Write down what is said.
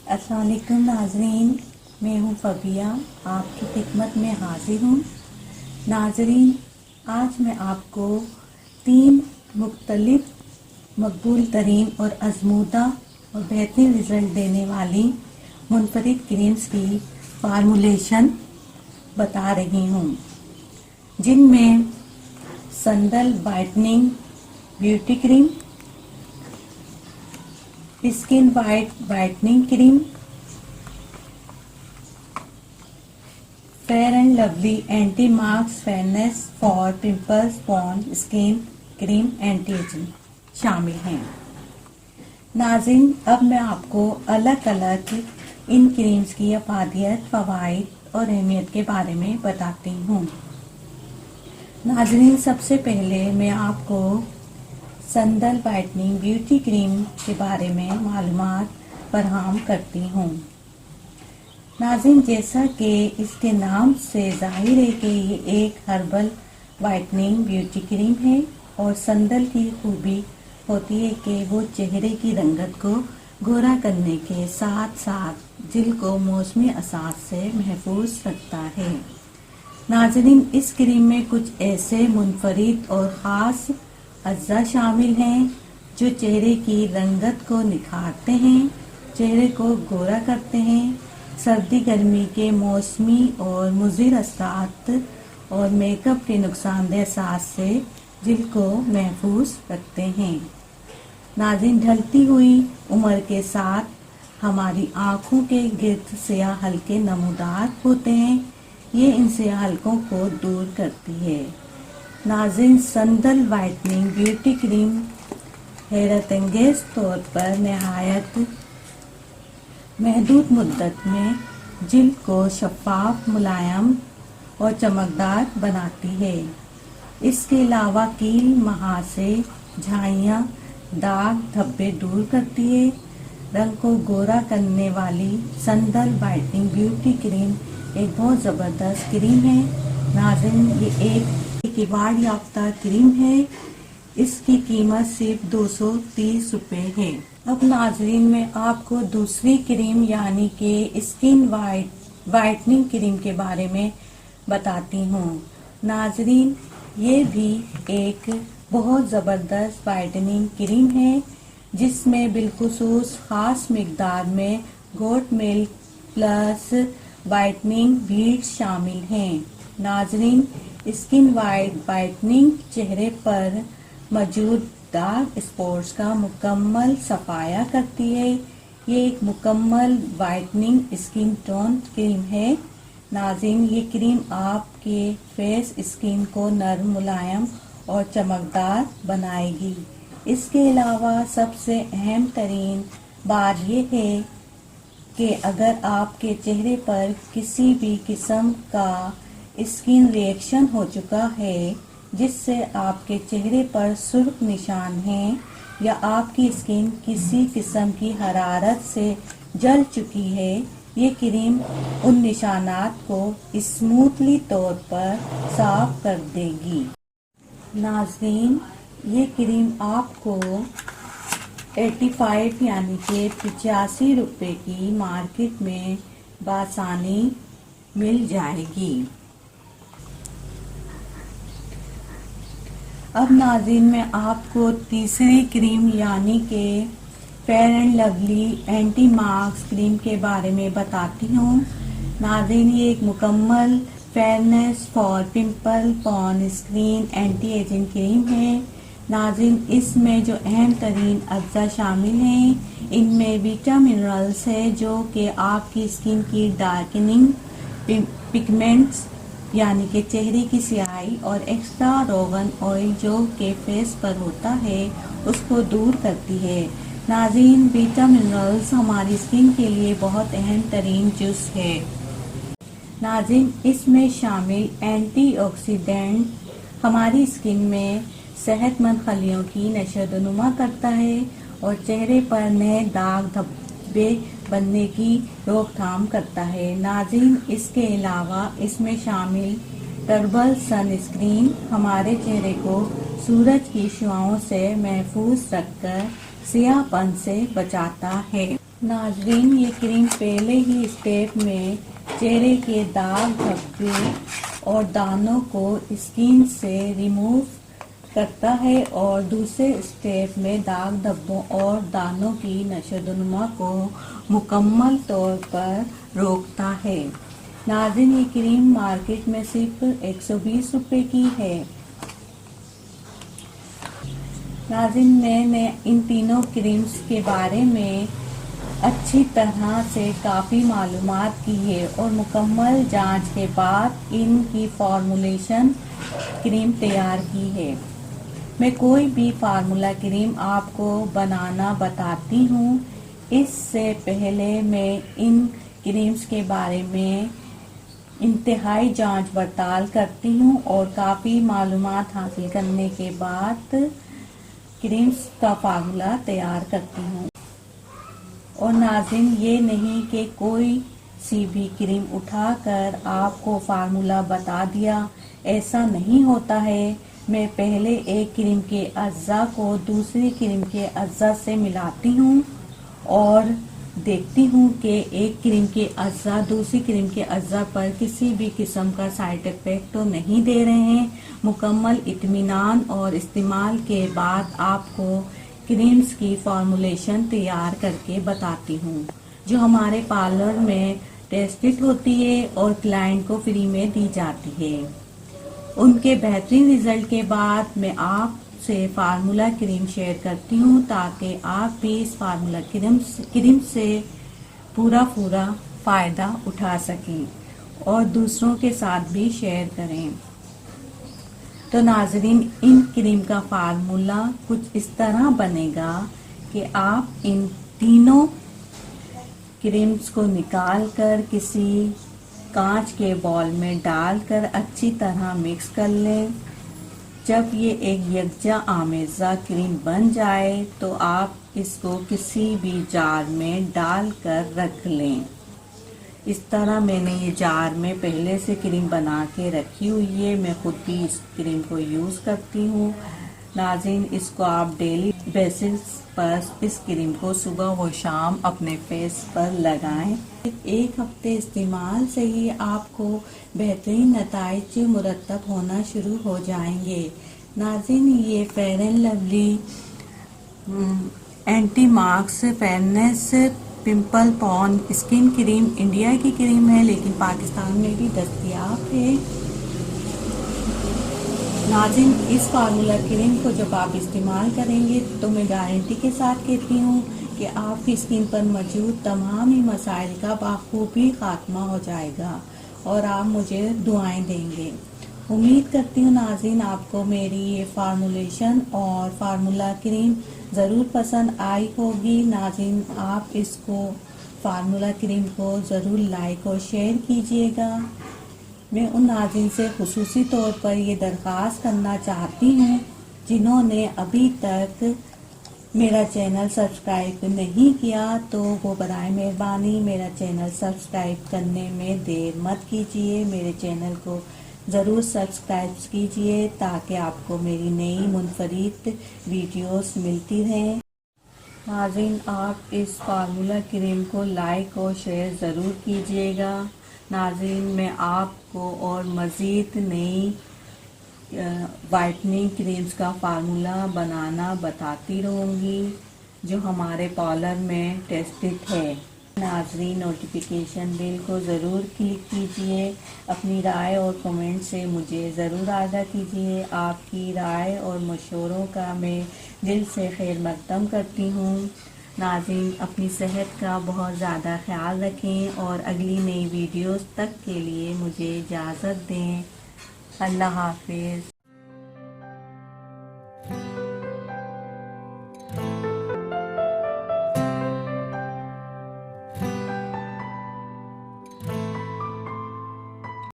السلام علیکم ناظرین، میں ہوں فبیہ، آپ کی خدمت میں حاضر ہوں۔ ناظرین، آج میں آپ کو 3 مختلف مقبول ترین اور آزمودہ اور بہترین رزلٹ دینے والی منفرد کریمز کی فارمولیشن بتا رہی ہوں، جن میں sandal whitening beauty cream, skin whitening cream, Fair and Lovely anti marks fairness for pimples Pond's skin cream anti ageing شامل ہیں۔ ناظرین، اب میں آپ کو الگ الگ ان کریمز کی افادیت، فوائد اور اہمیت کے بارے میں بتاتی ہوں۔ ناظرین، سب سے پہلے میں آپ کو سندل وائٹننگ بیوٹی کریم کے بارے میں معلومات فراہم کرتی ہوں۔ ناظرین، جیسا کہ اس کے نام سے ظاہر ہے کہ یہ ایک ہربل وائٹننگ بیوٹی کریم ہے، اور سندل کی خوبی ہوتی ہے کہ وہ چہرے کی رنگت کو گورا کرنے کے ساتھ ساتھ جلد کو موسمی اثرات سے محفوظ رکھتا ہے۔ ناظرین، اس کریم میں کچھ ایسے منفرد اور خاص اجزاء شامل ہیں جو چہرے کی رنگت کو نکھارتے ہیں، چہرے کو گورا کرتے ہیں، سردی گرمی کے موسمی اور مضر اثرات اور میک اپ کے نقصان دہ اثرات سے جلد کو محفوظ رکھتے ہیں۔ ناظرین، ڈھلتی ہوئی عمر کے ساتھ ہماری آنکھوں کے گرد سیاہ حلقے نمودار ہوتے ہیں، یہ ان سیاہ حلقوں کو دور کرتی ہے۔ ناظرین، سندل وائٹننگ بیوٹی کریم حیرت انگیز طور پر نہایت محدود مدت میں جلد کو شفاف، ملائم اور چمکدار بناتی ہے۔ اس کے علاوہ کیل، مہاسے، جھائیاں، داغ، دھبے دور کرتی ہے۔ رنگ کو گورا کرنے والی سندل وائٹننگ بیوٹی کریم ایک بہت زبردست کریم ہے۔ ناظرین، یہ ایک ایوارڈ یافتہ کریم ہے، اس کی قیمت صرف 230 روپے ہے۔ اب ناظرین، میں آپ کو دوسری کریم یعنی کہ اسکن وائٹننگ کریم کے بارے میں بتاتی ہوں۔ ناظرین، یہ بھی ایک بہت زبردست وائٹننگ کریم ہے، جس میں بالخصوص خاص مقدار میں گوٹ ملک پلس وائٹننگ بیڈز شامل ہیں۔ ناظرین، اسکن وائٹننگ چہرے پر موجود ڈارک اسپاٹس کا مکمل صفایا کرتی ہے۔ یہ ایک مکمل وائٹننگ اسکن ٹون کریم ہے۔ ناظرین، یہ کریم آپ کے فیس اسکن کو نرم، ملائم اور چمکدار بنائے گی۔ اس کے علاوہ سب سے اہم ترین بات یہ ہے کہ اگر آپ کے چہرے پر کسی بھی قسم کا اسکن ری ایکشن ہو چکا ہے، جس سے آپ کے چہرے پر سرخ نشان ہیں، یا آپ کی اسکن کسی قسم کی حرارت سے جل چکی ہے، یہ کریم ان نشانات کو اسموتھلی طور پر صاف کر دے گی۔ ناظرین، یہ کریم آپ کو 85 یعنی کہ 85 روپے کی مارکیٹ میں بآسانی مل جائے گی۔ اب ناظرین، میں آپ کو تیسری کریم یعنی کہ Fair and Lovely anti marks cream کے بارے میں بتاتی ہوں۔ ناظرین، یہ ایک مکمل fairness for pimple Pond's skin anti ageing cream ہے۔ ناظرین، اس میں جو اہم ترین اجزاء شامل ہیں، ان میں بیٹا منرلز ہے جو کہ آپ کی اسکن کی ڈارکننگ پگمنٹس یعنی کہ چہرے کی سیاہی اور ایکسٹرا روغن آئل جو کہ فیس پر ہوتا ہے اس کو دور کرتی ہے۔ ناظرین، بیٹا منرلز ہماری اسکن کے لیے بہت اہم ترین جز ہے۔ ناظرین، اس میں شامل اینٹی آکسیڈنٹ ہماری اسکن میں صحت مند خلیوں کی نشو و نما کرتا ہے اور چہرے پر نئے داغ دھبے بننے کی روک تھام کرتا ہے۔ ناظرین، اس کے علاوہ اس میں شامل ٹربل سن اسکرین ہمارے چہرے کو سورج کی شعاؤں سے محفوظ رکھ کر سیاہ پن سے بچاتا ہے۔ नाजरीन, ये क्रीम पहले ही स्टेप में चेहरे के दाग धब्बे और दानों को स्किन से रिमूव करता है और दूसरे स्टेप में दाग धब्बों और दानों की नशोनुमा को मुकम्मल तौर पर रोकता है। नाज़रीन, ये क्रीम मार्केट में सिर्फ 120 रुपए की है। नाज़रीन, मैंने इन तीनों क्रीम्स के बारे में अच्छी तरह से काफ़ी मालूमात की है और मुकम्मल जांच के बाद इनकी फॉर्मुलेशन क्रीम तैयार की है। मैं कोई भी फार्मूला क्रीम आपको बनाना बताती हूँ, इससे पहले मैं इन क्रीम्स के बारे में इंतहाई जांच पड़ताल करती हूँ और काफ़ी मालूमात हासिल करने के बाद क्रीम्स का फार्मूला तैयार करती हूँ। और नाज़रीन, ये नहीं कि कोई सी भी क्रीम उठाकर आपको फार्मूला बता दिया, ऐसा नहीं होता है। मैं पहले एक क्रीम के अज्जा को दूसरी क्रीम के अज्जा से मिलाती हूँ और देखती हूँ कि एक क्रीम के अज्जा दूसरी क्रीम के अज्जा पर किसी भी किस्म का साइड इफेक्ट तो नहीं दे रहे हैं। मुकम्मल इत्मीनान और इस्तेमाल के बाद आपको क्रीम्स की फॉर्मुलेशन तैयार करके बताती हूँ, जो हमारे पार्लर में टेस्टेड होती है और क्लाइंट को फ्री में दी जाती है। उनके बेहतरीन रिजल्ट के बाद मैं आपसे फार्मूला क्रीम शेयर करती हूँ ताकि आप भी इस फार्मूला क्रीम से पूरा फ़ायदा उठा सकें और दूसरों के साथ भी शेयर करें। तो नाजरीन, इन क्रीम का फार्मूला कुछ इस तरह बनेगा कि आप इन तीनों क्रीम्स को निकाल कर किसी कांच के बॉल में डालकर अच्छी तरह मिक्स कर लें। जब ये एक यकजा आमेज़ा क्रीम बन जाए तो आप इसको किसी भी जार में डालकर रख लें। इस तरह मैंने ये जार में पहले से क्रीम बना के रखी हुई है। मैं खुद भी इस क्रीम को यूज़ करती हूँ। नाज़रीन, इसको आप डेली बेसिस पर इस क्रीम को सुबह व शाम अपने फेस पर लगाएं। एक हफ्ते इस्तेमाल से ही आपको बेहतरीन नताइज मुरतब होना शुरू हो जाएंगे। नाज़रीन, ये fair and lovely anti marks fairness pimple पॉन स्किन क्रीम इंडिया की क्रीम है, लेकिन पाकिस्तान में भी दस्तयाब है। नाज़रीन, इस फार्मूला क्रीम को जब आप इस्तेमाल करेंगे तो मैं गारंटी के साथ कहती हूँ कि आपकी स्किन पर मौजूद तमाम ही मसाइल का बखूबी खात्मा हो जाएगा और आप मुझे दुआएं देंगे। उम्मीद करती हूँ नाज़रीन, आपको मेरी ये फार्मूलेशन और फार्मूला क्रीम ज़रूर पसंद आई होगी। नाज़रीन, आप इसको फार्मूला क्रीम को ज़रूर लाइक और शेयर कीजिएगा। मैं उन नाज़रीन से खुसूसी तौर पर ये दरख्वास्त करना चाहती हूँ जिन्होंने अभी तक मेरा चैनल सब्सक्राइब नहीं किया, तो वो बराए मेहरबानी मेरा चैनल सब्सक्राइब करने में देर मत कीजिए। मेरे चैनल को ज़रूर सब्सक्राइब कीजिए ताकि आपको मेरी नई मुनफरिद वीडियोस मिलती रहें। नाज़रीन, आप इस फार्मूला क्रीम को लाइक और शेयर ज़रूर कीजिएगा। नाज़रीन, मैं आपको और मज़ीद नई वाइटनिंग क्रीम्स का फार्मूला बनाना बताती रहूँगी जो हमारे पार्लर में टेस्टेड है। नाज़रीन, नोटिफिकेशन बेल को ज़रूर क्लिक कीजिए। अपनी राय और कमेंट से मुझे ज़रूर आगाह कीजिए। आपकी राय और मशवरों का मैं दिल से खैर मकदम करती हूँ। नाज़रीन, अपनी सेहत का बहुत ज़्यादा ख्याल रखें और अगली नई वीडियोस तक के लिए मुझे इजाज़त दें। अल्लाह हाफिज़।